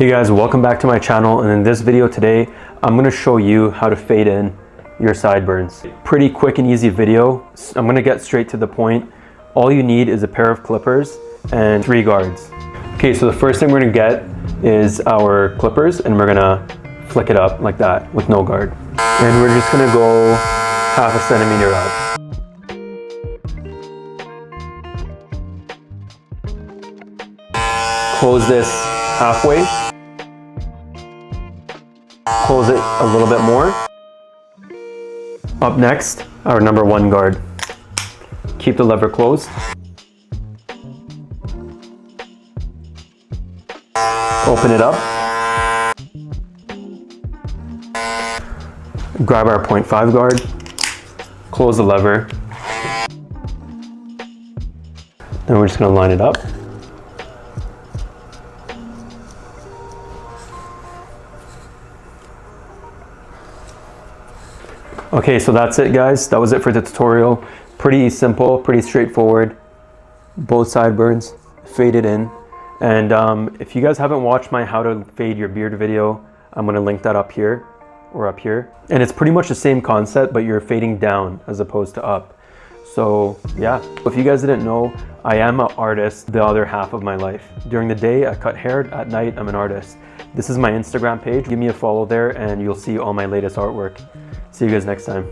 Hey guys, welcome back to my channel, and in this video today I'm going to show you how to fade in your sideburns. Pretty quick and easy video. I'm going to get straight to the point. All you need is a pair of clippers and 3 guards. Okay, so the first thing we're going to get is our clippers, and we're going to flick it up like that with no guard. And we're just going to go half a centimeter out. Close this halfway. Close it a little bit more. Up next, our number 1 guard. Keep the lever closed. Open it up. Grab our 0.5 guard. Close the lever. Then we're just going to line it up. Okay, so that's it guys. That was it for the tutorial. Pretty simple, pretty straightforward. Both sideburns faded in. And if you guys haven't watched my how to fade your beard video, I'm gonna link that up here or up here. And it's pretty much the same concept, but you're fading down as opposed to up. So yeah, if you guys didn't know, I am an artist the other half of my life. During the day, I cut hair. At night, I'm an artist. This is my Instagram page. Give me a follow there and you'll see all my latest artwork. See you guys next time.